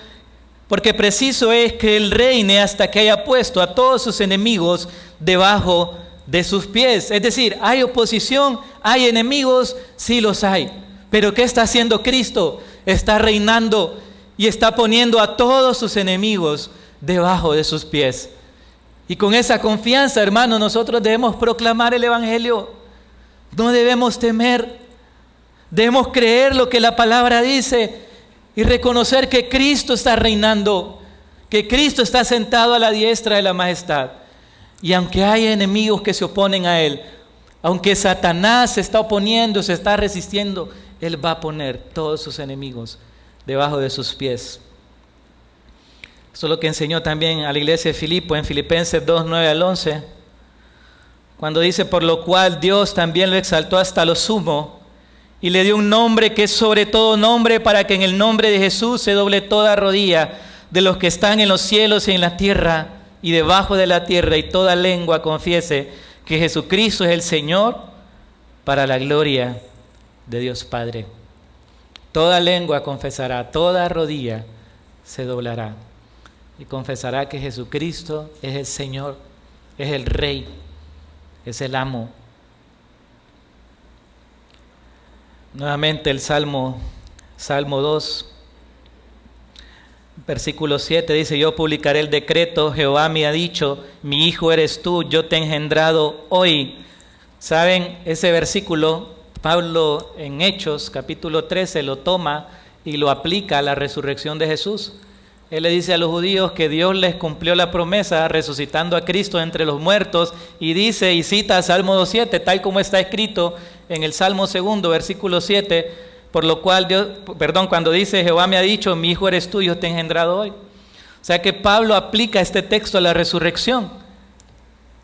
es que Él reine hasta que haya puesto a todos sus enemigos debajo de sus pies. Es decir, ¿hay oposición? ¿Hay enemigos? Sí los hay. Pero ¿qué está haciendo Cristo? Está reinando y está poniendo a todos sus enemigos debajo de sus pies. Y con esa confianza, hermano, nosotros debemos proclamar el Evangelio. No debemos temer. Debemos creer lo que la palabra dice y reconocer que Cristo está reinando, que Cristo está sentado a la diestra de la majestad. Y aunque hay enemigos que se oponen a Él, aunque Satanás se está oponiendo, se está resistiendo, Él va a poner todos sus enemigos debajo de sus pies. Eso es lo que enseñó también a la iglesia de Filipo en Filipenses 2, 9 al 11, cuando dice, por lo cual Dios también lo exaltó hasta lo sumo, y le dio un nombre que es sobre todo nombre, para que en el nombre de Jesús se doble toda rodilla de los que están en los cielos y en la tierra y debajo de la tierra, y toda lengua confiese que Jesucristo es el Señor, para la gloria de Dios Padre. Toda lengua confesará, toda rodilla se doblará y confesará que Jesucristo es el Señor, es el Rey, es el amo. Nuevamente el Salmo 2, versículo 7 dice, yo publicaré el decreto, Jehová me ha dicho, mi hijo eres tú, yo te he engendrado hoy. ¿Saben? Ese versículo, Pablo en Hechos, capítulo 13, lo toma y lo aplica a la resurrección de Jesús. Él le dice a los judíos que Dios les cumplió la promesa resucitando a Cristo entre los muertos, y dice, y cita Salmo 2.7, tal como está escrito en el Salmo 2, versículo 7, por lo cual cuando dice Jehová me ha dicho, mi hijo eres tú, yo te he engendrado hoy. O sea que Pablo aplica este texto a la resurrección.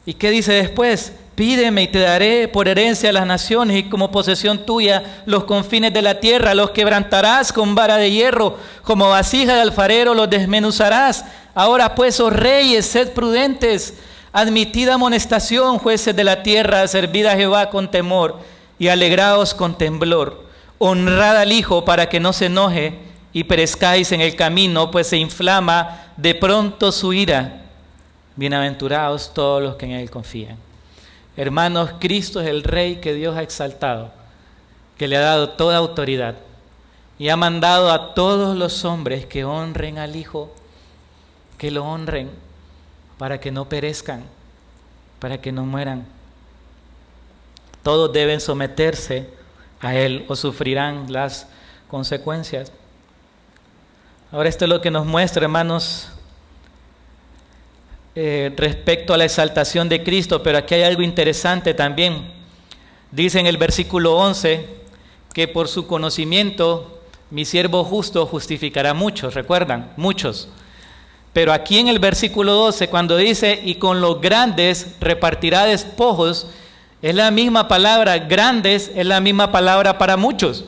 ¿Y qué dice después? Pídeme y te daré por herencia a las naciones y como posesión tuya los confines de la tierra. Los quebrantarás con vara de hierro, como vasija de alfarero los desmenuzarás. Ahora pues, oh reyes, sed prudentes, admitid amonestación, jueces de la tierra, servid a Jehová con temor y alegraos con temblor. Honrad al Hijo para que no se enoje y perezcáis en el camino, pues se inflama de pronto su ira. Bienaventurados todos los que en Él confían. Hermanos, Cristo es el Rey que Dios ha exaltado, que le ha dado toda autoridad y ha mandado a todos los hombres que honren al Hijo, que lo honren para que no perezcan, para que no mueran. Todos deben someterse a Él o sufrirán las consecuencias. Ahora esto es lo que nos muestra, hermanos, respecto a la exaltación de Cristo, pero aquí hay algo interesante también. Dice en el versículo 11 que por su conocimiento mi siervo justo justificará a muchos, ¿recuerdan? Muchos. Pero aquí en el versículo 12, cuando dice y con los grandes repartirá despojos, es la misma palabra, grandes es la misma palabra para muchos.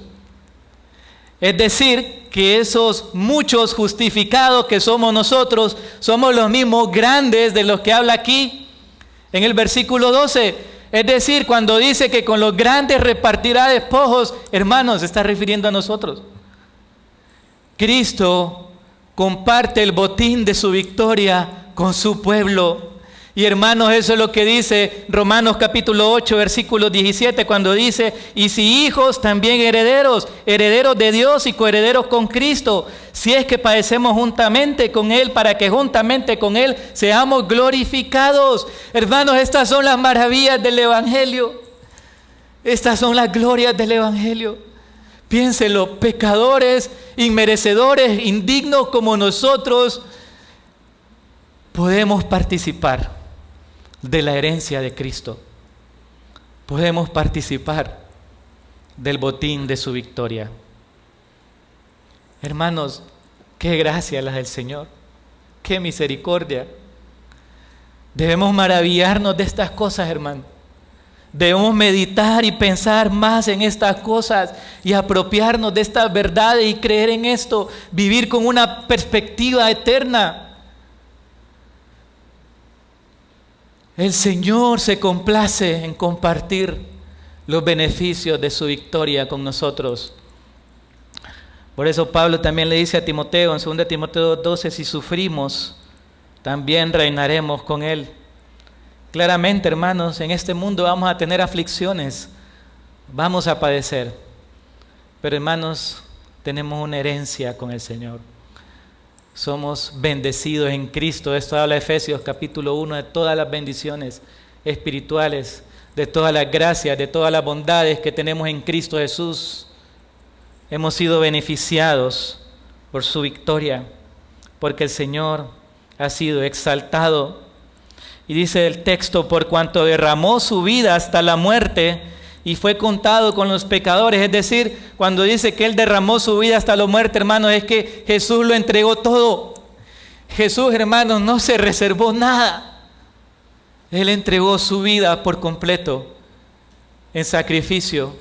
Es decir, que esos muchos justificados que somos nosotros, somos los mismos grandes de los que habla aquí en el versículo 12. Es decir, cuando dice que con los grandes repartirá despojos, hermanos, se está refiriendo a nosotros. Cristo comparte el botín de su victoria con su pueblo. Y hermanos, eso es lo que dice Romanos capítulo 8, versículo 17, cuando dice: y si hijos, también herederos, herederos de Dios y coherederos con Cristo, si es que padecemos juntamente con Él, para que juntamente con Él seamos glorificados. Hermanos, estas son las maravillas del Evangelio. Estas son las glorias del Evangelio. Piénselo, pecadores, inmerecedores, indignos como nosotros, podemos participar de la herencia de Cristo. Podemos participar del botín de su victoria. Hermanos, qué gracia la del Señor, qué misericordia. Debemos maravillarnos de estas cosas, hermanos. Debemos meditar y pensar más en estas cosas y apropiarnos de estas verdades y creer en esto, vivir con una perspectiva eterna. El Señor se complace en compartir los beneficios de su victoria con nosotros. Por eso Pablo también le dice a Timoteo en 2 Timoteo 12, si sufrimos, también reinaremos con Él. Claramente, hermanos, en este mundo vamos a tener aflicciones, vamos a padecer. Pero, hermanos, tenemos una herencia con el Señor. Somos bendecidos en Cristo. Esto habla Efesios capítulo 1 de todas las bendiciones espirituales, de todas las gracias, de todas las bondades que tenemos en Cristo Jesús. Hemos sido beneficiados por su victoria, porque el Señor ha sido exaltado. Y dice el texto, por cuanto derramó su vida hasta la muerte y fue contado con los pecadores. Es decir, cuando dice que Él derramó su vida hasta la muerte, hermanos, es que Jesús lo entregó todo. Jesús, hermanos, no se reservó nada. Él entregó su vida por completo en sacrificio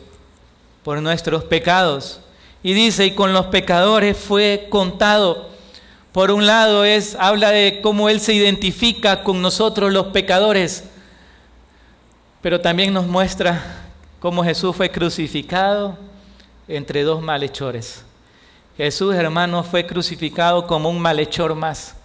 por nuestros pecados. Y dice, y con los pecadores fue contado. Por un lado habla de cómo Él se identifica con nosotros los pecadores, pero también nos muestra cómo Jesús fue crucificado entre dos malhechores. Jesús, hermanos, fue crucificado como un malhechor más.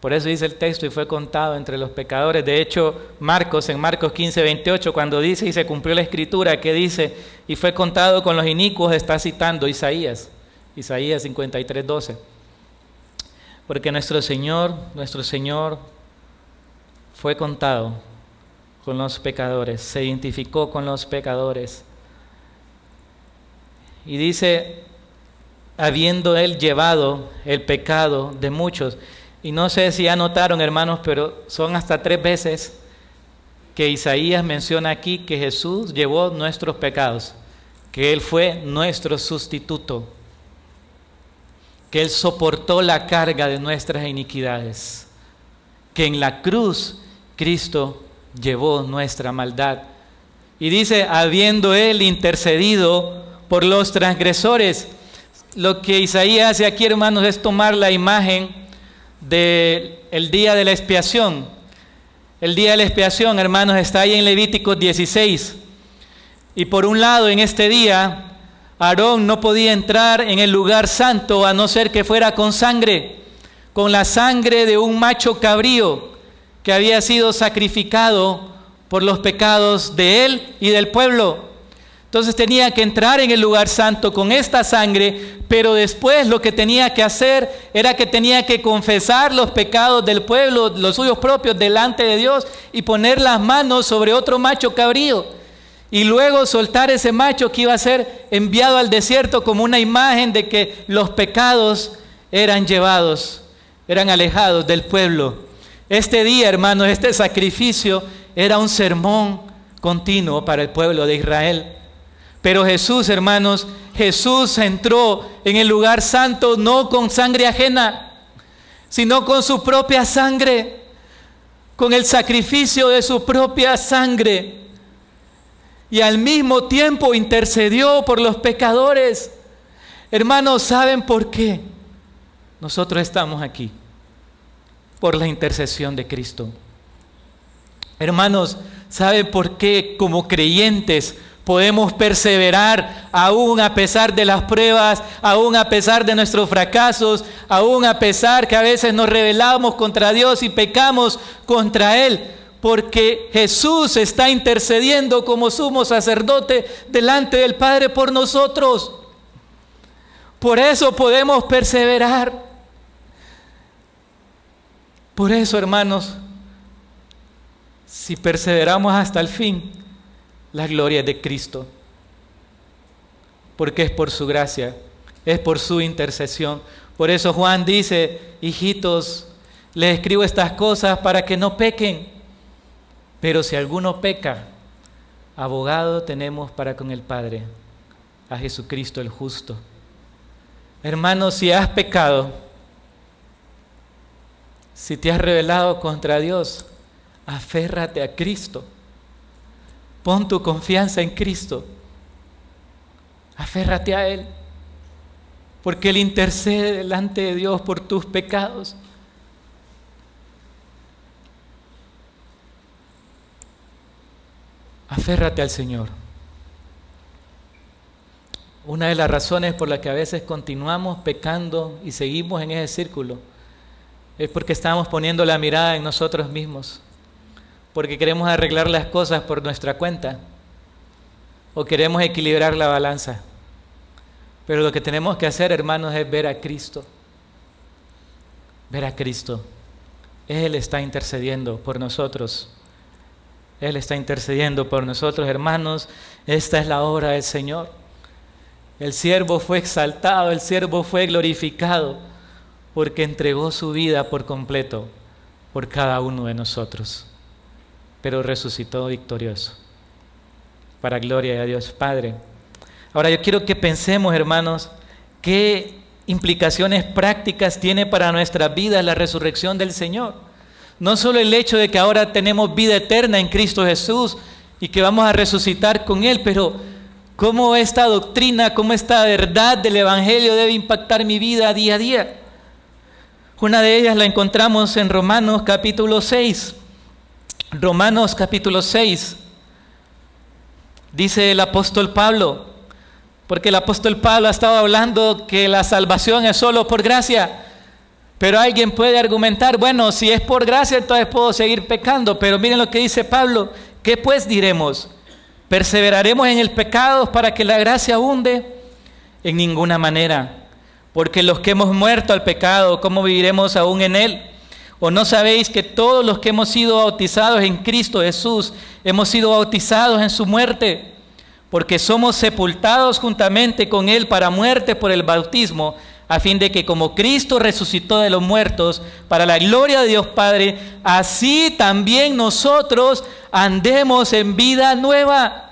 Por eso dice el texto, y fue contado entre los pecadores. De hecho, en Marcos 15, 28, cuando dice, y se cumplió la escritura, que dice, y fue contado con los inicuos, está citando Isaías 53, 12. Porque nuestro Señor fue contado con los pecadores, se identificó con los pecadores. Y dice, habiendo Él llevado el pecado de muchos. Y no sé si ya notaron, hermanos, pero son hasta 3 veces que Isaías menciona aquí que Jesús llevó nuestros pecados, que Él fue nuestro sustituto, que Él soportó la carga de nuestras iniquidades, que en la cruz Cristo llevó nuestra maldad. Y dice, habiendo Él intercedido por los transgresores. Lo que Isaías hace aquí, hermanos, es tomar la imagen del día de la expiación. El día de la expiación, hermanos, está ahí en Levíticos 16. Y por un lado, en este día, Aarón no podía entrar en el lugar santo a no ser que fuera con sangre, con la sangre de un macho cabrío que había sido sacrificado por los pecados de él y del pueblo. Entonces tenía que entrar en el lugar santo con esta sangre, pero después lo que tenía que hacer era que tenía que confesar los pecados del pueblo, los suyos propios, delante de Dios, y poner las manos sobre otro macho cabrío, y luego soltar ese macho que iba a ser enviado al desierto como una imagen de que los pecados eran llevados, eran alejados del pueblo. Este día, hermanos, este sacrificio era un sermón continuo para el pueblo de Israel. Pero Jesús, hermanos, Jesús entró en el lugar santo no con sangre ajena, sino con su propia sangre, con el sacrificio de su propia sangre. Y al mismo tiempo intercedió por los pecadores. Hermanos, ¿saben por qué nosotros estamos aquí? Por la intercesión de Cristo. Hermanos, ¿saben por qué como creyentes podemos perseverar aún a pesar de las pruebas, aún a pesar de nuestros fracasos, aún a pesar que a veces nos rebelamos contra Dios y pecamos contra Él? Porque Jesús está intercediendo como sumo sacerdote delante del Padre por nosotros. Por eso podemos perseverar. Por eso, hermanos, si perseveramos hasta el fin, la gloria es de Cristo. Porque es por su gracia, es por su intercesión. Por eso Juan dice: hijitos, les escribo estas cosas para que no pequen. Pero si alguno peca, abogado tenemos para con el Padre, a Jesucristo el justo. Hermanos, si has pecado, si te has rebelado contra Dios, aférrate a Cristo. Pon tu confianza en Cristo. Aférrate a Él, porque Él intercede delante de Dios por tus pecados. Aférrate al Señor. Una de las razones por las que a veces continuamos pecando y seguimos en ese círculo es porque estamos poniendo la mirada en nosotros mismos, porque queremos arreglar las cosas por nuestra cuenta o queremos equilibrar la balanza. Pero lo que tenemos que hacer, hermanos, es ver a Cristo. Ver a Cristo. Él está intercediendo por nosotros. Él está intercediendo por nosotros, hermanos. Esta es la obra del Señor. El siervo fue exaltado, el siervo fue glorificado, porque entregó su vida por completo por cada uno de nosotros. Pero resucitó victorioso, para gloria de Dios Padre. Ahora yo quiero que pensemos, hermanos, qué implicaciones prácticas tiene para nuestra vida la resurrección del Señor. No solo el hecho de que ahora tenemos vida eterna en Cristo Jesús y que vamos a resucitar con Él, pero cómo esta doctrina, cómo esta verdad del Evangelio debe impactar mi vida día a día. Una de ellas la encontramos en Romanos capítulo 6. Romanos capítulo 6. Dice el apóstol Pablo, porque el apóstol Pablo ha estado hablando que la salvación es solo por gracia. Pero alguien puede argumentar, bueno, si es por gracia, entonces puedo seguir pecando. Pero miren lo que dice Pablo: ¿qué pues diremos? ¿Perseveraremos en el pecado para que la gracia abunde? En ninguna manera. Porque los que hemos muerto al pecado, ¿cómo viviremos aún en él? ¿O no sabéis que todos los que hemos sido bautizados en Cristo Jesús, hemos sido bautizados en su muerte? Porque somos sepultados juntamente con él para muerte por el bautismo, a fin de que como Cristo resucitó de los muertos para la gloria de Dios Padre, así también nosotros andemos en vida nueva.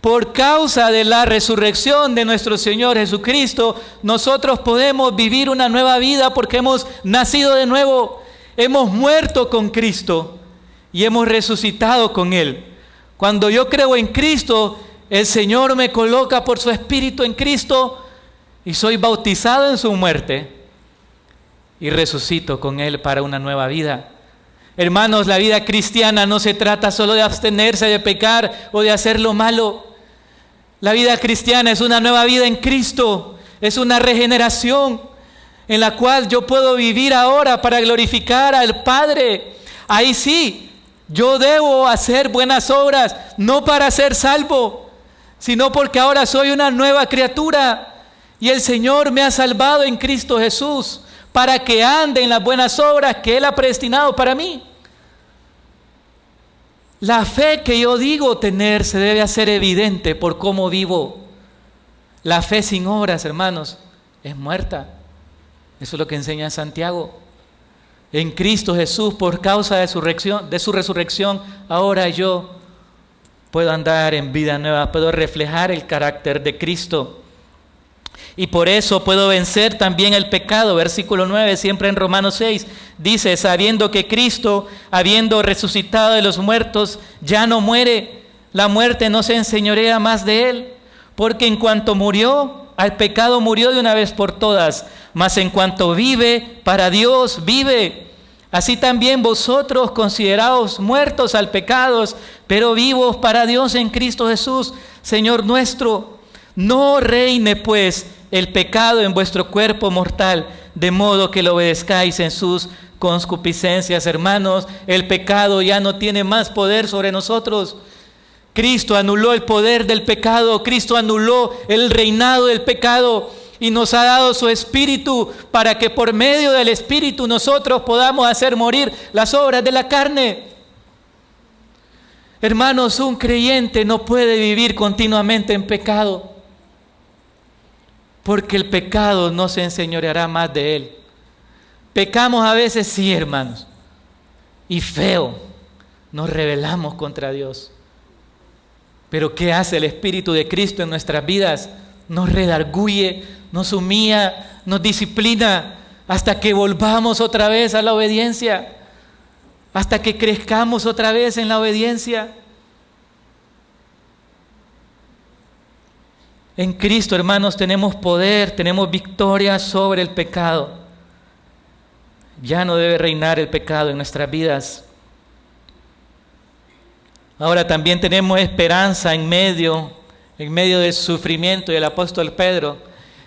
Por causa de la resurrección de nuestro Señor Jesucristo, nosotros podemos vivir una nueva vida porque hemos nacido de nuevo, hemos muerto con Cristo y hemos resucitado con Él. Cuando yo creo en Cristo, el Señor me coloca por su Espíritu en Cristo y soy bautizado en su muerte y resucito con Él para una nueva vida. Hermanos, la vida cristiana no se trata solo de abstenerse de pecar o de hacer lo malo. La vida cristiana es una nueva vida en Cristo, es una regeneración en la cual yo puedo vivir ahora para glorificar al Padre. Ahí sí, yo debo hacer buenas obras, no para ser salvo, sino porque ahora soy una nueva criatura. Y el Señor me ha salvado en Cristo Jesús para que ande en las buenas obras que Él ha predestinado para mí. La fe que yo digo tener se debe hacer evidente por cómo vivo. La fe sin obras, hermanos, es muerta. Eso es lo que enseña Santiago. En Cristo Jesús, por causa de su resurrección, ahora yo puedo andar en vida nueva, puedo reflejar el carácter de Cristo. Y por eso puedo vencer también el pecado. Versículo 9, siempre en Romanos 6, dice: sabiendo que Cristo, habiendo resucitado de los muertos, ya no muere, la muerte no se enseñorea más de Él, porque en cuanto murió, al pecado murió de una vez por todas, mas en cuanto vive, para Dios vive. Así también vosotros consideraos muertos al pecado, pero vivos para Dios en Cristo Jesús, Señor nuestro. No reine pues el pecado en vuestro cuerpo mortal, de modo que lo obedezcáis en sus concupiscencias. Hermanos, el pecado ya no tiene más poder sobre nosotros. Cristo anuló el poder del pecado, Cristo anuló el reinado del pecado y nos ha dado su Espíritu para que por medio del Espíritu nosotros podamos hacer morir las obras de la carne. Hermanos, un creyente no puede vivir continuamente en pecado, porque el pecado no se enseñoreará más de él. Pecamos a veces, sí, hermanos, y feo, nos rebelamos contra Dios. Pero ¿qué hace el Espíritu de Cristo en nuestras vidas? Nos redarguye, nos humilla, nos disciplina, hasta que volvamos otra vez a la obediencia, hasta que crezcamos otra vez en la obediencia. En Cristo, hermanos, tenemos poder, tenemos victoria sobre el pecado. Ya no debe reinar el pecado en nuestras vidas. Ahora también tenemos esperanza en medio del sufrimiento. Y el apóstol Pedro,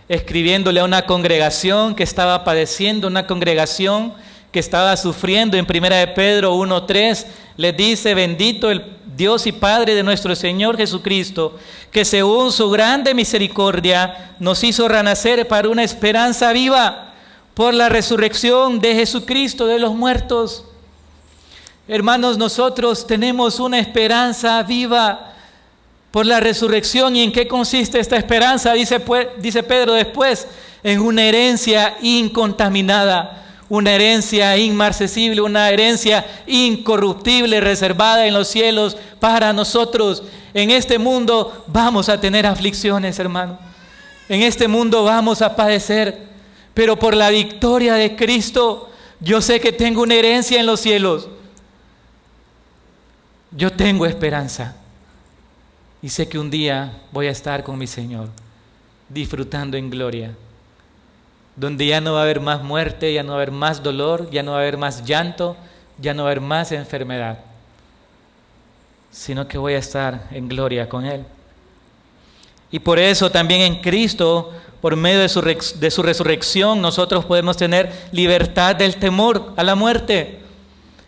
escribiéndole a una congregación que estaba padeciendo, una congregación que estaba sufriendo, en 1 de Pedro 1:3, les dice: bendito el Dios y Padre de nuestro Señor Jesucristo, que según su grande misericordia nos hizo renacer para una esperanza viva por la resurrección de Jesucristo de los muertos. Hermanos, nosotros tenemos una esperanza viva por la resurrección. ¿Y en qué consiste esta esperanza? Dice Pedro después: en una herencia incontaminada, una herencia inmarcesible, una herencia incorruptible reservada en los cielos para nosotros. En este mundo vamos a tener aflicciones, hermano. En este mundo vamos a padecer, pero por la victoria de Cristo, yo sé que tengo una herencia en los cielos. Yo tengo esperanza y sé que un día voy a estar con mi Señor, disfrutando en gloria, donde ya no va a haber más muerte, ya no va a haber más dolor, ya no va a haber más llanto, ya no va a haber más enfermedad, sino que voy a estar en gloria con Él. Y por eso también en Cristo, por medio de su resurrección, nosotros podemos tener libertad del temor a la muerte.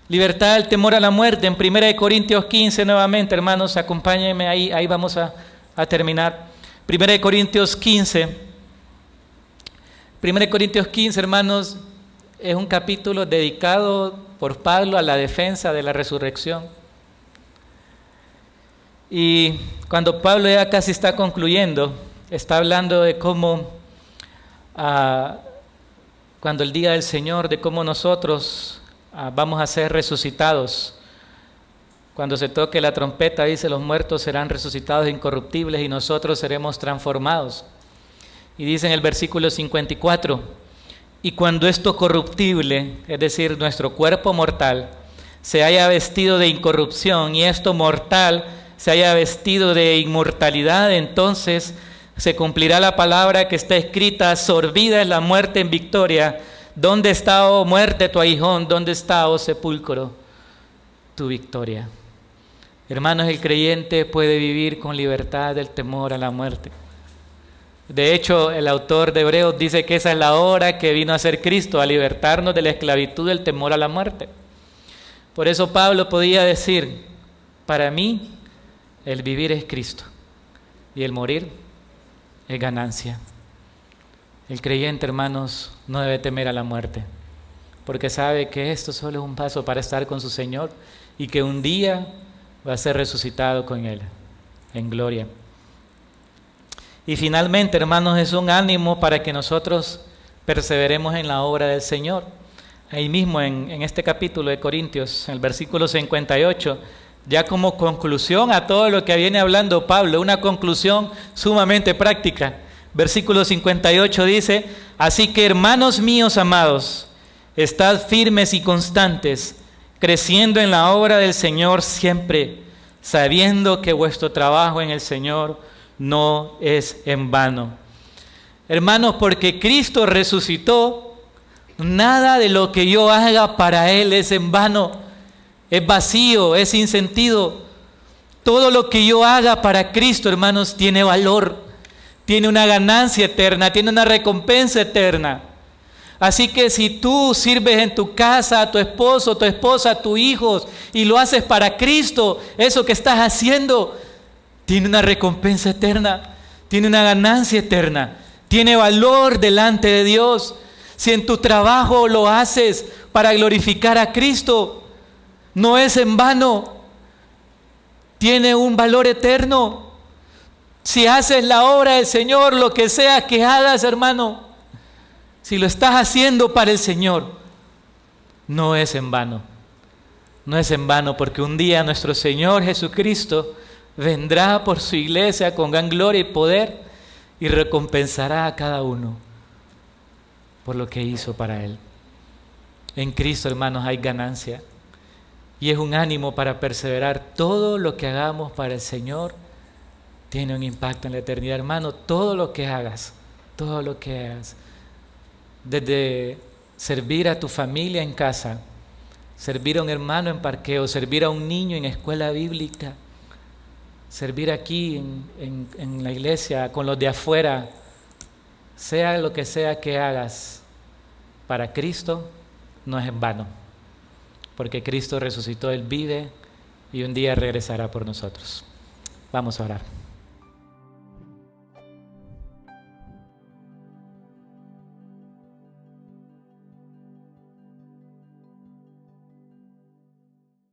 Libertad del temor a la muerte. En 1 Corintios 15, nuevamente, hermanos, acompáñenme ahí vamos a terminar. 1 Corintios 15. 1 Corintios 15, hermanos, es un capítulo dedicado por Pablo a la defensa de la resurrección. Y cuando Pablo ya casi está concluyendo, está hablando de cómo, cuando el día del Señor, de cómo nosotros vamos a ser resucitados. Cuando se toque la trompeta, dice: los muertos serán resucitados incorruptibles y nosotros seremos transformados. Y dice en el versículo 54: y cuando esto corruptible, es decir, nuestro cuerpo mortal, se haya vestido de incorrupción y esto mortal se haya vestido de inmortalidad, entonces se cumplirá la palabra que está escrita: sorbida es la muerte en victoria. ¿Dónde está, oh muerte, tu aguijón? ¿Dónde está, oh sepulcro, tu victoria? Hermanos, el creyente puede vivir con libertad del temor a la muerte. De hecho, el autor de Hebreos dice que esa es la hora que vino a ser Cristo, a libertarnos de la esclavitud del temor a la muerte. Por eso Pablo podía decir: para mí el vivir es Cristo y el morir es ganancia. El creyente, hermanos, no debe temer a la muerte, porque sabe que esto solo es un paso para estar con su Señor y que un día va a ser resucitado con Él en gloria. Y finalmente, hermanos, es un ánimo para que nosotros perseveremos en la obra del Señor. Ahí mismo en este capítulo de Corintios, en el versículo 58, ya como conclusión a todo lo que viene hablando Pablo, una conclusión sumamente práctica. Versículo 58 dice: así que, hermanos míos amados, estad firmes y constantes, creciendo en la obra del Señor siempre, sabiendo que vuestro trabajo en el Señor no es en vano. Hermanos, porque Cristo resucitó, nada de lo que yo haga para Él es en vano, es vacío, es sin sentido. Todo lo que yo haga para Cristo, hermanos, tiene valor, tiene una ganancia eterna, tiene una recompensa eterna. Así que si tú sirves en tu casa a tu esposo, tu esposa, a tus hijos y lo haces para Cristo, eso que estás haciendo tiene una recompensa eterna, tiene una ganancia eterna, tiene valor delante de Dios. Si en tu trabajo lo haces para glorificar a Cristo, no es en vano, tiene un valor eterno. Si haces la obra del Señor, lo que sea que hagas, hermano, si lo estás haciendo para el Señor, no es en vano. No es en vano, porque un día nuestro Señor Jesucristo vendrá por su iglesia con gran gloria y poder y recompensará a cada uno por lo que hizo para Él. En Cristo, hermanos, hay ganancia y es un ánimo para perseverar. Todo lo que hagamos para el Señor tiene un impacto en la eternidad, hermano. Todo lo que hagas, desde servir a tu familia en casa, servir a un hermano en parqueo, servir a un niño en escuela bíblica, servir aquí en la iglesia con los de afuera, sea lo que sea que hagas para Cristo, no es en vano, porque Cristo resucitó, Él vive y un día regresará por nosotros. Vamos a orar.